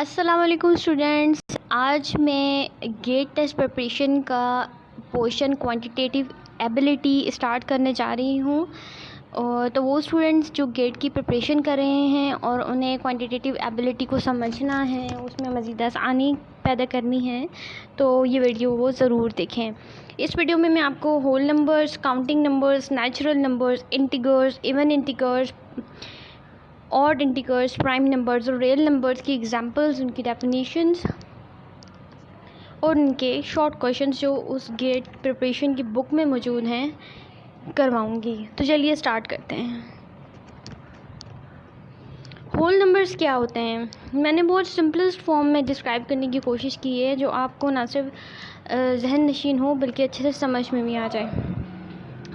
अस्सलाम वालेकुम स्टूडेंट्स। आज मैं गेट टेस्ट प्रिपरेशन का पोर्शन क्वांटिटेटिव एबिलिटी स्टार्ट करने जा रही हूँ। और तो वो स्टूडेंट्स जो गेट की प्रिपरेशन कर रहे हैं और उन्हें क्वांटिटेटिव एबिलिटी को समझना है, उसमें मज़ीद आसानी पैदा करनी है, तो ये वीडियो वो ज़रूर देखें। इस वीडियो में मैं आपको whole numbers, counting numbers, natural numbers, integers, even integers, odd integers, prime numbers और रियल नंबर्स की एग्जांपल्स, उनकी डेफिनेशंस और उनके शॉर्ट क्वेश्चंस जो उस गेट प्रिपरेशन की बुक में मौजूद हैं करवाऊंगी। तो चलिए स्टार्ट करते हैं। होल नंबर्स क्या होते हैं, मैंने बहुत सिंपलेस्ट फॉर्म में डिस्क्राइब करने की कोशिश की है, जो आपको ना सिर्फ जहन नशीन हो बल्कि अच्छे से समझ में भी आ जाए।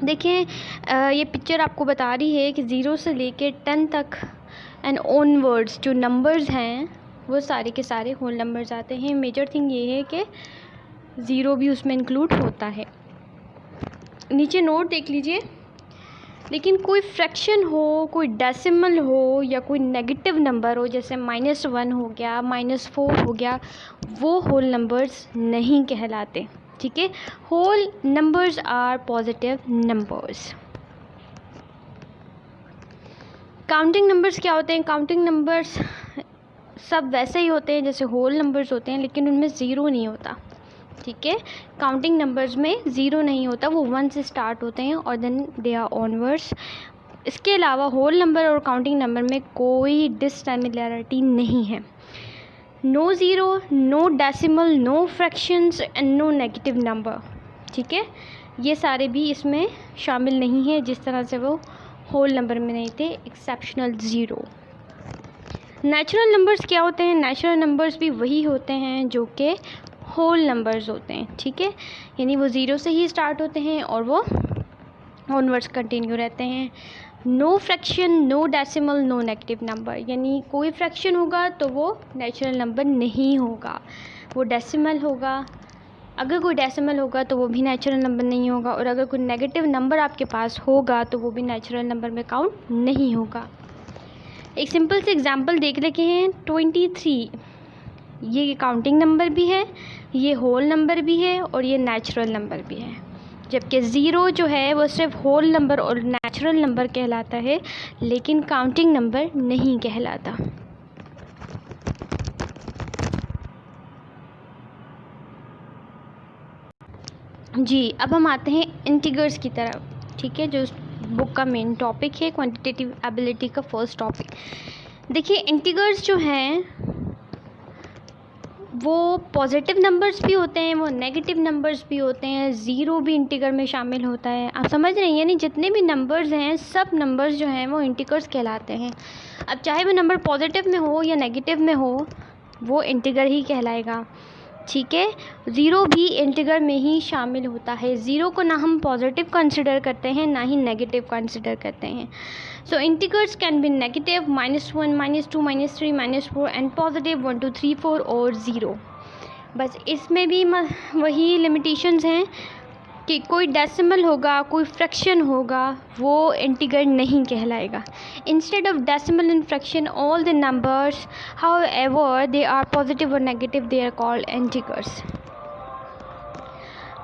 देखिए, ये पिक्चर आपको बता रही है कि 0 से लेके 10 तक एंड ऑनवर्ड्स जो नंबर्स हैं वो सारे के सारे होल नंबर्स आते हैं। मेजर थिंग ये है कि 0 भी उसमें इंक्लूड होता है। नीचे नोट देख लीजिए। लेकिन कोई फ्रैक्शन हो, कोई डेसिमल हो या कोई नेगेटिव नंबर हो, जैसे -1 हो गया, -4 हो गया, वो होल नंबर्स नहीं कहलाते। ठीक है, whole numbers are positive numbers. Counting numbers क्या होते हैं? काउंटिंग नंबर्स सब वैसे ही होते हैं जैसे होल नंबर्स होते हैं, लेकिन उनमें ज़ीरो नहीं होता। ठीक है, काउंटिंग नंबर्स में ज़ीरो नहीं होता, वो 1 से स्टार्ट होते हैं और देन दे आर ऑनवर्ड्स। इसके अलावा होल नंबर और काउंटिंग नंबर में कोई डिससिमिलैरिटी नहीं है। No zero, no decimal, no fractions and no negative number. ठीक है, ये सारे भी इसमें शामिल नहीं है जिस तरह से वो होल नंबर में नहीं थे, एक्सेप्शनल 0। नेचुरल नंबर्स क्या होते हैं? नेचुरल नंबर्स भी वही होते हैं जो कि होल नंबर्स होते हैं। ठीक है, यानी वो 0 से ही स्टार्ट होते हैं और वो ऑनवर्ड्स कंटिन्यू रहते हैं। No fraction, no decimal, no negative number, यानी कोई फ्रैक्शन होगा तो वो नेचुरल नंबर नहीं होगा, वो डेसिमल होगा। अगर कोई डेसिमल होगा तो वो भी नेचुरल नंबर नहीं होगा, और अगर कोई नेगेटिव नंबर आपके पास होगा तो वो भी नेचुरल नंबर में काउंट नहीं होगा। एक सिंपल से एग्जांपल देख लेते हैं। 23 ये काउंटिंग नंबर भी है, ये होल नंबर भी है और ये नेचुरल नंबर भी है। जबकि 0 जो है वो सिर्फ होल नंबर और नेचुरल नंबर कहलाता है, लेकिन काउंटिंग नंबर नहीं कहलाता। जी, अब हम आते हैं इंटीगर्स की तरफ। ठीक है, जो बुक का मेन टॉपिक है, क्वांटिटेटिव एबिलिटी का फर्स्ट टॉपिक। देखिए, इंटीगर्स जो हैं वो पॉजिटिव नंबर्स भी होते हैं, वो नेगेटिव नंबर्स भी होते हैं, 0 भी इंटीगर में शामिल होता है। आप समझ रहे हैं? यानी जितने भी नंबर्स हैं, सब नंबर्स जो हैं वो इंटीगर्स कहलाते हैं। अब चाहे वो नंबर पॉजिटिव में हो या नेगेटिव में हो, वो इंटीगर ही कहलाएगा। ठीक है, 0 भी इंटीगर में ही शामिल होता है। 0 को ना हम पॉजिटिव कंसिडर करते हैं ना ही नेगेटिव कंसिडर करते हैं। So integers can be negative, -1, -2, -3, -4 and positive 1, 2, 3, 4 और 0। बस इसमें भी वही लिमिटेशंस हैं कि कोई डेसिमल होगा, कोई फ्रैक्शन होगा, वो इंटीगर नहीं कहलाएगा। Instead of decimal and fraction, all the numbers however they are positive और negative, they are called integers.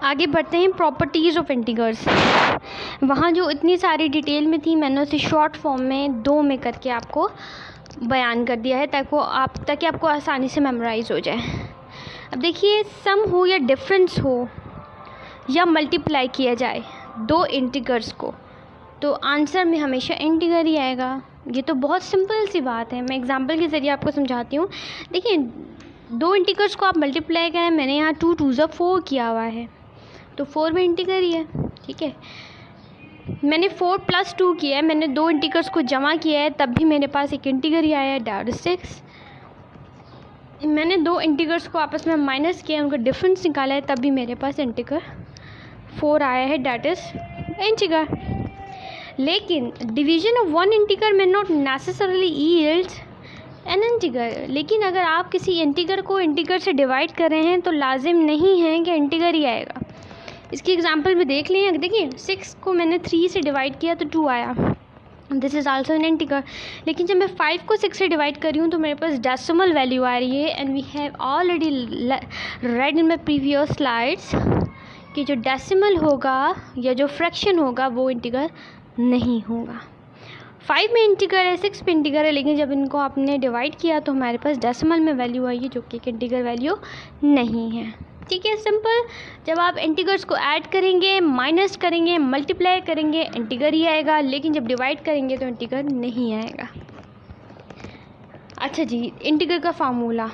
आगे बढ़ते हैं, प्रॉपर्टीज़ ऑफ इंटीगर्स। वहाँ जो इतनी सारी डिटेल में थी, मैंने उसे शॉर्ट फॉर्म में 2 में करके आपको बयान कर दिया है ताकि आपको आसानी से मेमोराइज़ हो जाए। अब देखिए, सम हो या डिफरेंस हो या मल्टीप्लाई किया जाए 2 इंटीगर्स को, तो आंसर में हमेशा इंटीगर ही आएगा। ये तो बहुत सिंपल सी बात है, मैं एग्जांपल के ज़रिए आपको समझाती हूँ। देखिए, 2 इंटीगर्स को आप मल्टीप्लाई करें, मैंने यहाँ 2 2 ज़ा 4 किया हुआ है, तो 4 भी इंटीगर ही है। ठीक है, मैंने 4 + 2 किया है, मैंने 2 इंटीगर्स को जमा किया है, तब भी मेरे पास एक इंटीगर ही आया है, डेट इज 6। मैंने 2 इंटीगर्स को आपस में माइनस किया है, उनका डिफरेंस निकाला है, तब भी मेरे पास इंटीगर 4 आया है, डेट इज़ इंटीगर। लेकिन डिवीजन ऑफ 1 इंटीगर में not necessarily yields an integer. लेकिन अगर आप किसी इंटीगर को इंटीगर से डिवाइड कर रहे हैं तो लाजिम नहीं है कि इंटीगर ही आएगा। इसकी एग्जांपल भी देख लें। देखिए, 6 को मैंने 3 से डिवाइड किया तो 2 आया, this is also an integer. लेकिन जब मैं 5 को 6 से डिवाइड कर रही हूँ तो मेरे पास डेसिमल वैल्यू आ रही है, and we have already read in my previous slides कि जो डेसिमल होगा या जो फ्रैक्शन होगा वो इंटीगर नहीं होगा। 5 में इंटीगर है, 6 में इंटीगर है, लेकिन जब इनको आपने डिवाइड किया तो हमारे पास डेसिमल में वैल्यू आई है जो कि एक इंटीगर वैल्यू नहीं है। ठीक है, सिंपल। जब आप इंटीगर्स को ऐड करेंगे, माइनस करेंगे, मल्टीप्लाई करेंगे, इंटीगर ही आएगा, लेकिन जब डिवाइड करेंगे तो इंटीगर नहीं आएगा। अच्छा जी, इंटीगर का फार्मूला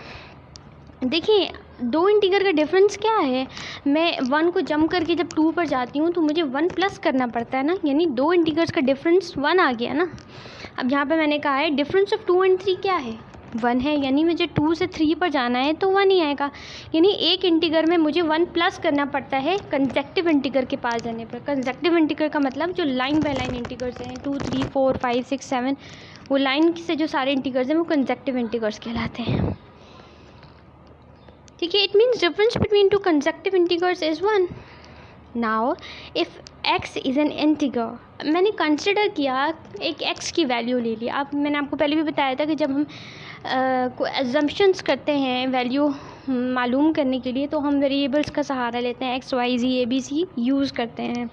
देखिए, दो इंटीगर का डिफरेंस क्या है। मैं 1 को जम करके जब 2 पर जाती हूँ तो मुझे 1 प्लस करना पड़ता है ना, यानी दो इंटीगर्स का डिफरेंस 1 आ गया ना। अब यहाँ पे मैंने कहा है डिफरेंस ऑफ 2 एंड 3 क्या है, 1 है, यानी मुझे 2 से 3 पर जाना है तो 1 ही आएगा। यानी एक इंटीगर में मुझे 1 प्लस करना पड़ता है कंसेक्टिव इंटीगर के पास जाने पर। कंसेक्टिव इंटीगर का मतलब जो लाइन बाय लाइन इंटीगर्स हैं 2 3 4 5 6 7, वो लाइन से जो सारे इंटीगर्स हैं वो कंसेक्टिव इंटीगर्स कहलाते हैं। ठीक है, it means difference between two consecutive integers is 1। Now if x is an integer, मैंने कंसिडर किया एक x की वैल्यू ले ली। अब मैंने आपको पहले भी बताया था कि जब हम को एजम्पशंस करते हैं वैल्यू मालूम करने के लिए, तो हम वेरिएबल्स का सहारा लेते हैं, x y z a b c use करते हैं।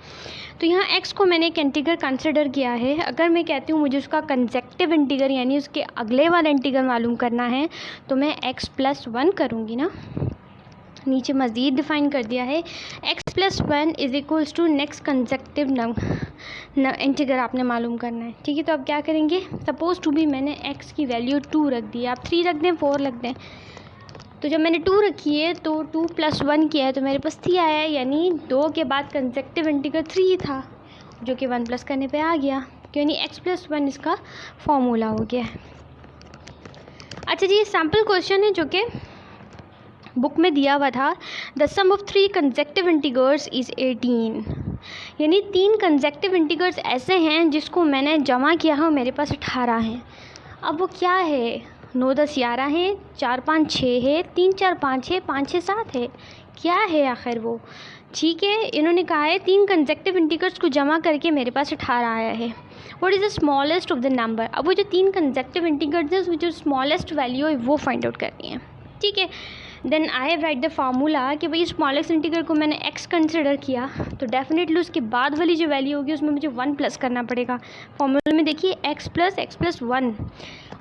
तो यहाँ x को मैंने एक इंटीगर कंसिडर किया है। अगर मैं कहती हूँ मुझे उसका कंसेक्टिव इंटीगर यानी उसके अगले वाला इंटीगर मालूम करना है तो मैं x + 1 करूँगी ना। नीचे मज़ीद डिफ़ाइन कर दिया है, x + 1 is equals to next consecutive integer आपने मालूम करना है। ठीक है, तो अब क्या करेंगे, सपोज़ टू भी मैंने x की वैल्यू 2 रख दी, आप 3 रख दें, 4 रख दें। तो जब मैंने 2 रखी है तो 2 + 1 किया है तो मेरे पास 3 आया है, यानी 2 के बाद कंसेक्टिव इंटीगर 3 था जो कि 1 प्लस करने पे आ गया, यानी x + 1 इसका फॉर्मूला हो गया है। अच्छा जी, सैम्पल क्वेश्चन है जो कि बुक में दिया हुआ था। The sum of 3 consecutive integers is 18, यानी 3 कंसेक्टिव इंटीगर्स ऐसे हैं जिसको मैंने जमा किया है और मेरे पास 18 हैं। अब वो क्या है, 9 10 11 है, 4 5 6 है, 3 4 5 है, 5 6 7 है, क्या है आखिर वो। ठीक है, इन्होंने कहा है 3 कंसेक्टिव इंटीगर्स को जमा करके मेरे पास 18 आया है। What is the smallest of the number. अब वो जो 3 कंसेक्टिव इंटीगर्स हैं उसमें जो स्मॉलेस्ट वैल्यू है वो फाइंड आउट करनी है। ठीक है, then I write the formula कि भाई स्मॉलेस्ट इंटीगर को मैंने x कंसिडर किया तो डेफिनेटली उसके बाद वाली जो वैल्यू होगी उसमें मुझे 1 प्लस करना पड़ेगा। फॉर्मूले में देखिए x + 1,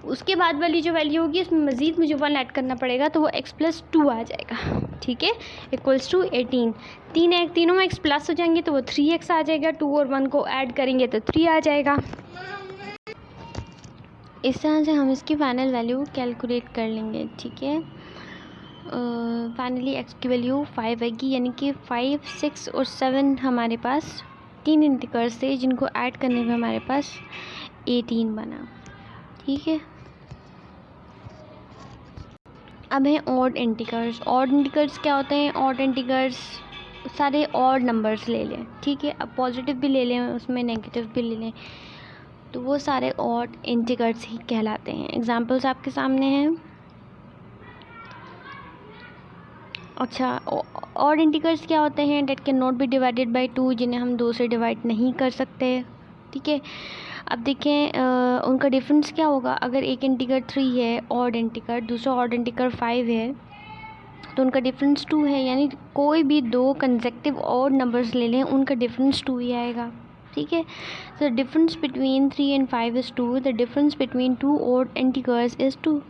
उसके बाद वाली जो वैल्यू होगी उसमें मज़ीद मुझे 1 ऐड करना पड़ेगा तो वो x + 2 आ जाएगा। ठीक है, इक्वल्स टू 18। तीनों में x प्लस हो जाएंगे तो वो 3x आ जाएगा, 2 और 1 को ऐड करेंगे तो 3 आ जाएगा। इस तरह से हम इसकी फाइनल वैल्यू कैलकुलेट कर लेंगे। ठीक है, फाइनली x की वैल्यू 5 आएगी, यानी कि 5 6 और 7 हमारे पास 3 इंटीगर्स थे जिनको ऐड करने में हमारे पास 18 बना। ठीक है, अब है ऑड इंटीगर्स। ऑड इंटीगर्स क्या होते हैं, ऑड इंटीगर्स सारे ऑड नंबर्स ले लें। ठीक है, अब पॉजिटिव भी ले लें, उसमें नेगेटिव भी ले लें, तो वो सारे ऑड इंटीगर्स ही कहलाते हैं। एग्जांपल्स आपके सामने हैं। अच्छा, ऑड इंटीगर्स क्या होते हैं, date can not be divided bye 2, जिन्हें हम 2 से डिवाइड नहीं कर सकते। ठीक है, अब देखें उनका डिफरेंस क्या होगा। अगर एक इंटीगर 3 है ऑड इंटीगर, दूसरा ऑड इंटीगर 5 है, तो उनका डिफरेंस 2 है, यानी कोई भी 2 कंसेक्टिव ऑड नंबर्स ले लें उनका डिफरेंस 2 ही आएगा। ठीक है, तो difference between 3 and 5 is 2, the difference between 2 odd integers is 2।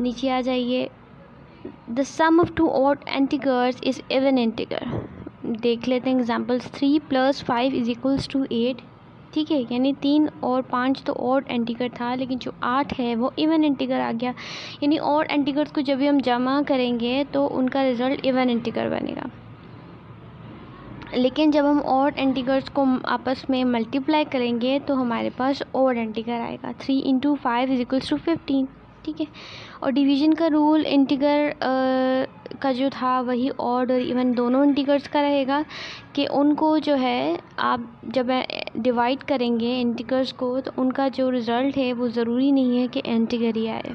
नीचे आ जाइए, the sum of 2 odd integers is even integer. देख लेते हैं एग्जांपल्स। 3 + 5 = 8। ठीक है, यानी 3 और 5 तो ऑड इंटीगर था, लेकिन जो 8 है वो इवन इंटीगर आ गया। यानी ऑड इंटीगर्स को जब भी हम जमा करेंगे तो उनका रिज़ल्ट इवन इंटीगर बनेगा, लेकिन जब हम ऑड इंटीगर्स को आपस में मल्टीप्लाई करेंगे तो हमारे पास ऑड इंटीगर आएगा। 3 × 5 = 15। ठीक है, और डिवीज़न का रूल इंटीगर का जो था वही ऑड और इवन दोनों इंटीगर्स का रहेगा कि उनको जो है आप जब डिवाइड करेंगे इंटीगर्स को तो उनका जो रिज़ल्ट है वो ज़रूरी नहीं है कि इंटीगर ही आए।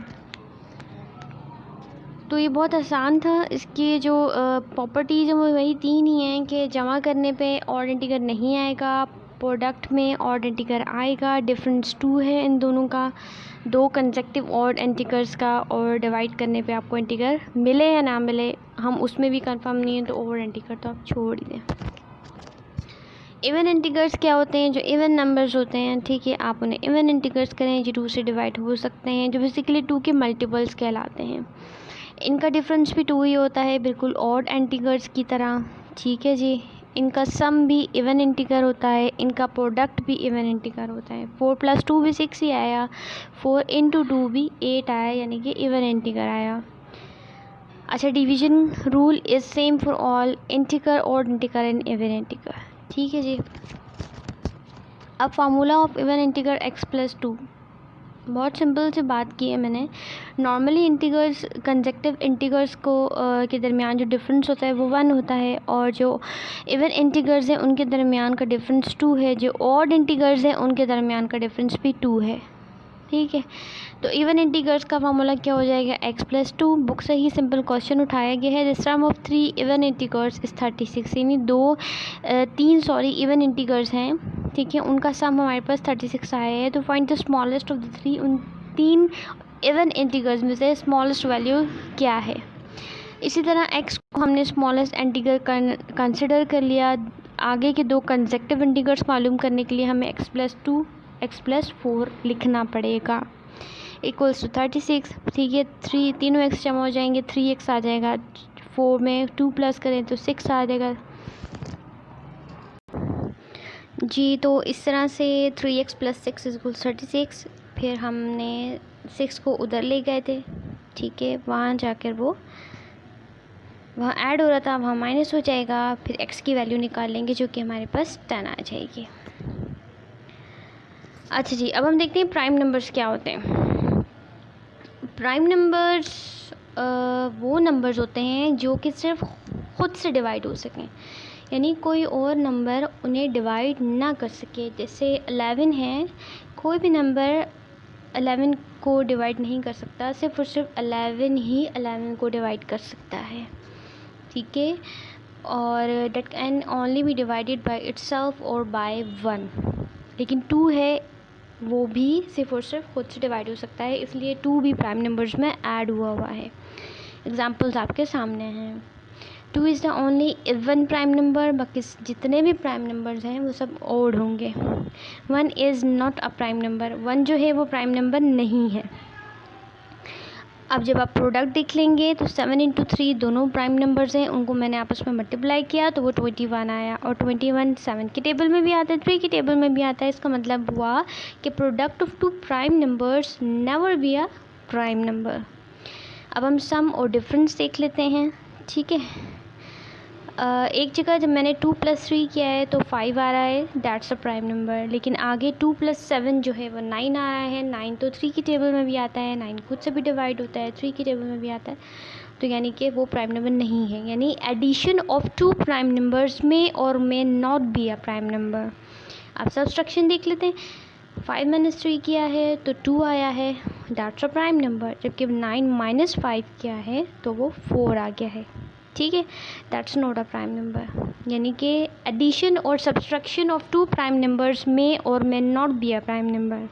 तो ये बहुत आसान था। इसकी जो प्रॉपर्टीज़ हैं वो वही 3 ही हैं कि जमा करने पे ऑड इंटीगर नहीं आएगा, प्रोडक्ट में ऑड इंटीगर आएगा, डिफरेंस 2 है इन दोनों का, 2 कंसेक्टिव ऑड इंटीगर्स का, और डिवाइड करने पे आपको इंटीगर मिले या ना मिले, हम उसमें भी कंफर्म नहीं है, तो ओवर इंटीगर तो आप छोड़ ही दें। इवन इंटीगर्स क्या होते हैं? जो इवन नंबर्स होते हैं, ठीक है, आप उन्हें इवन इंटीगर्स करें जो 2 से डिवाइड हो सकते हैं, जो बेसिकली 2 के मल्टीपल्स कहलाते हैं। इनका डिफरेंस भी 2 ही होता है, बिल्कुल ऑड इंटीगर्स की तरह, ठीक है जी। इनका सम भी इवन इंटीगर होता है, इनका प्रोडक्ट भी इवन इंटीगर होता है। 4 + 2 भी 6 ही आया, 4 × 2 भी 8 आया, यानी कि इवन इंटीगर आया। अच्छा, division rule is same for all integer, odd integer and even integer, ठीक है जी। अब formula of even integer x + 2, बहुत सिंपल सी बात की है मैंने। नॉर्मली इंटीगर्स, कंसेक्टिव इंटीगर्स को के दरमियान जो डिफरेंस होता है वो 1 होता है, और जो इवन इंटीगर्स हैं उनके दरमियान का डिफरेंस 2 है, जो ऑड इंटीगर्स हैं उनके दरमियान का डिफरेंस भी 2 है, ठीक है। तो इवन इंटीगर्स का फार्मूला क्या हो जाएगा? x + 2। बुक से ही सिंपल क्वेश्चन उठाया गया है। The sum of 3 even integers is 36, यानी 3 इवन इंटीगर्स हैं, ठीक है, उनका सम हमारे पास 36 आया है। तो find the smallest of the 3, उन 3 इवन इंटीगर्स में से स्मॉलेस्ट वैल्यू क्या है। इसी तरह x को हमने स्मॉलेस्ट इंटीगर कंसिडर कर लिया। आगे के 2 कंसेक्टिव इंटीगर्स मालूम करने के लिए हमें x + 2 x + 4 लिखना पड़ेगा, इक्वल्स टू 36, ठीक है। 3 x जमा हो जाएंगे, 3x आ जाएगा, 4 में 2 प्लस करें तो 6 आ जाएगा जी। तो इस तरह से 3x + 6 = 36। फिर हमने 6 को उधर ले गए थे, ठीक है, वहाँ जाकर वो वहाँ ऐड हो रहा था, वहाँ माइनस हो जाएगा। फिर x की वैल्यू निकाल लेंगे जो कि हमारे पास 10 आ जाएगी। अच्छा जी, अब हम देखते हैं प्राइम नंबर्स क्या होते हैं। प्राइम नंबर्स वो नंबर्स होते हैं जो कि सिर्फ ख़ुद से डिवाइड हो सकें, यानी कोई और नंबर उन्हें डिवाइड ना कर सके। जैसे 11 है, कोई भी नंबर 11 को डिवाइड नहीं कर सकता, सिर्फ और सिर्फ 11 ही 11 को डिवाइड कर सकता है, ठीक है। और that can only be divided by itself और बाय 1। लेकिन 2 है, वो भी सिर्फ और सिर्फ खुद से डिवाइड हो सकता है, इसलिए 2 भी प्राइम नंबर्स में ऐड हुआ है। एग्जांपल्स आपके सामने हैं। 2 is the only even prime number, बाकी जितने भी प्राइम नंबर्स हैं वो सब ओड होंगे। 1 is not a prime number, 1 जो है वो प्राइम नंबर नहीं है। अब जब आप प्रोडक्ट देख लेंगे तो 7 × 3 दोनों प्राइम नंबर्स हैं, उनको मैंने आपस में मल्टीप्लाई किया तो वो 21 आया, और 21 7 की टेबल में भी आता है, 3 की टेबल में भी आता है। इसका मतलब हुआ कि product of 2 prime numbers never be a prime number. अब हम सम और डिफरेंस देख लेते हैं, ठीक है। एक जगह जब मैंने 2 + 3 किया है तो 5 आ रहा है, दैट्स अ प्राइम नंबर। लेकिन आगे 2 + 7 जो है वो 9 आ रहा है, 9 तो 3 की टेबल में भी आता है, 9 खुद से भी डिवाइड होता है, 3 की टेबल में भी आता है, तो यानी कि वो प्राइम नंबर नहीं है। यानी एडिशन ऑफ 2 प्राइम नंबर्स में और में not be a prime number. अब सब्सट्रैक्शन देख लेते हैं। 5 - 3 किया है तो 2 आया है, दैट्स अ प्राइम नंबर। जबकि 9 - 5 किया है तो वो 4 आ गया है, ठीक है, that's not a prime number. यानी कि एडिशन और सब्सट्रैक्शन ऑफ 2 प्राइम नंबर्स में और में not be a prime number,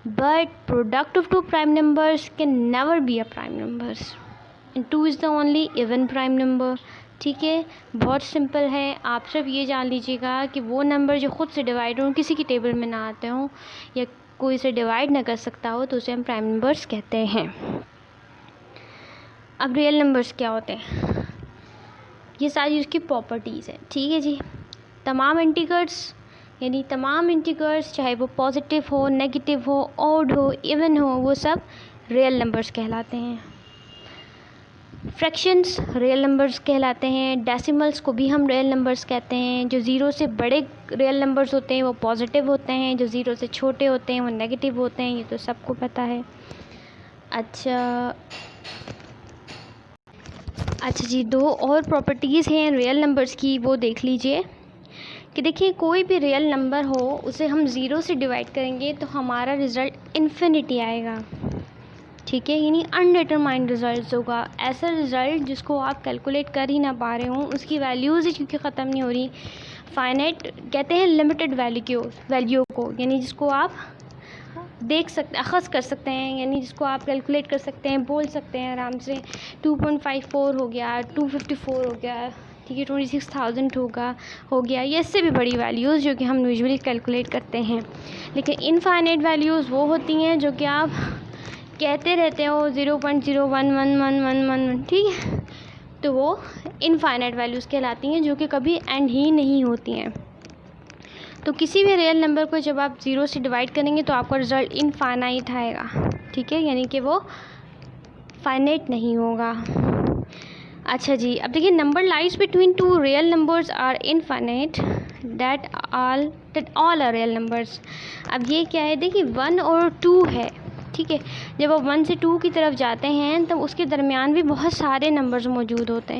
but product of 2 prime numbers can never be a prime numbers, and 2 is the only even prime number, ठीक है। बहुत simple है, आप सिर्फ ये जान लीजिएगा कि वो नंबर जो खुद से डिवाइड हों, किसी की टेबल में ना आते हों, या कोई से डिवाइड ना कर सकता हो, तो उसे हम प्राइम नंबर्स कहते हैं। अब रियल नंबर्स क्या होते हैं, ये सारी उसकी प्रॉपर्टीज़ हैं, ठीक है जी। तमाम इंटीगर्स, यानी तमाम इंटीगर्स चाहे वो पॉजिटिव हो, नेगेटिव हो, ऑड हो, इवन हो, वो सब रियल नंबर्स कहलाते हैं। फ्रैक्शंस रियल नंबर्स कहलाते हैं। डेसिमल्स को भी हम रियल नंबर्स कहते हैं। जो ज़ीरो से बड़े रियल नंबर्स होते हैं वो पॉजिटिव होते हैं, जो ज़ीरो से छोटे होते हैं वो नेगेटिव होते हैं, ये तो सबको पता है। अच्छा जी, 2 और प्रॉपर्टीज़ हैं रियल नंबर्स की, वो देख लीजिए कि देखिए कोई भी रियल नंबर हो उसे हम ज़ीरो से डिवाइड करेंगे तो हमारा रिज़ल्ट इन्फिनिटी आएगा, ठीक है, यानी अनडिटरमाइंड रिज़ल्ट होगा। ऐसा रिज़ल्ट जिसको आप कैलकुलेट कर ही ना पा रहे हो, उसकी वैल्यूज़ ही क्योंकि ख़त्म नहीं हो रही, फाइनाइट कहते हैं लिमिटेड वैल्यू को, यानी जिसको आप देख सकते, अखज़ कर सकते हैं, यानी जिसको आप कैलकुलेट कर सकते हैं, बोल सकते हैं आराम से। 2.54 हो गया, 254 हो गया, ठीक है, 26,000 हो गया, ये इससे भी बड़ी वैल्यूज़ जो कि हम यूजुअली कैलकुलेट करते हैं। लेकिन इनफाइनाइट वैल्यूज़ वो होती हैं जो कि आप कहते रहते हो 0.011111, ठीक है, तो वो इनफाइनाइट वैल्यूज़ कहलाती हैं, जो कि कभी एंड ही नहीं होती हैं। तो किसी भी रियल नंबर को जब आप 0 से डिवाइड करेंगे तो आपका रिज़ल्ट इनफाइनाइट आएगा, ठीक है, यानी कि वो फाइनाइट नहीं होगा। अच्छा जी, अब देखिए, number lies between two real numbers are infinite that all are real numbers. अब ये क्या है, देखिए 1 और 2 है, ठीक है, जब आप 1 से 2 की तरफ जाते हैं तब उसके दरमियान भी बहुत सारे नंबर्स मौजूद होते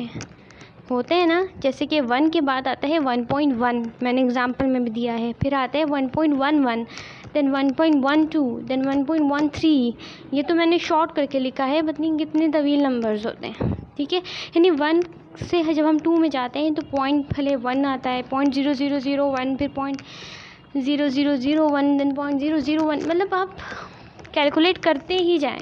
हैं ना। जैसे कि 1 के बाद आता है 1.1, मैंने एग्जांपल में भी दिया है, फिर आता है 1.11, देन 1.12, देन 1.13। ये तो मैंने शॉर्ट करके लिखा है, पता नहीं कितने तवील नंबर्स होते हैं, ठीक है। यानी 1 से जब हम 2 में जाते हैं तो पॉइंट पहले 1 आता है, 0.0001, फिर 0.0001, देन 0.001, मतलब आप कैलकुलेट करते ही जाएं,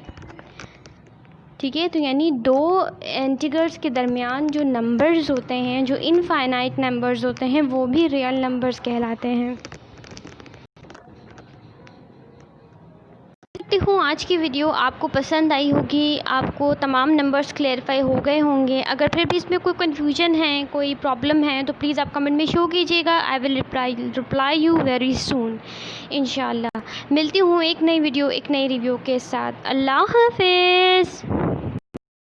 ठीक है। तो यानी दो इंटीजर्स के दरमियान जो नंबर्स होते हैं, जो इनफाइनाइट नंबर्स होते हैं, वो भी रियल नंबर्स कहलाते हैं। देखती हूँ आज की वीडियो आपको पसंद आई होगी, आपको तमाम नंबर्स क्लेरिफाई हो गए होंगे। अगर फिर भी इसमें कोई कन्फ्यूजन है, कोई प्रॉब्लम है, तो प्लीज़ आप कमेंट में शो कीजिएगा। I will reply you very soon इंशाल्लाह। मिलती हूँ एक नई वीडियो, एक नई रिव्यू के साथ। अल्लाह हाफिज़।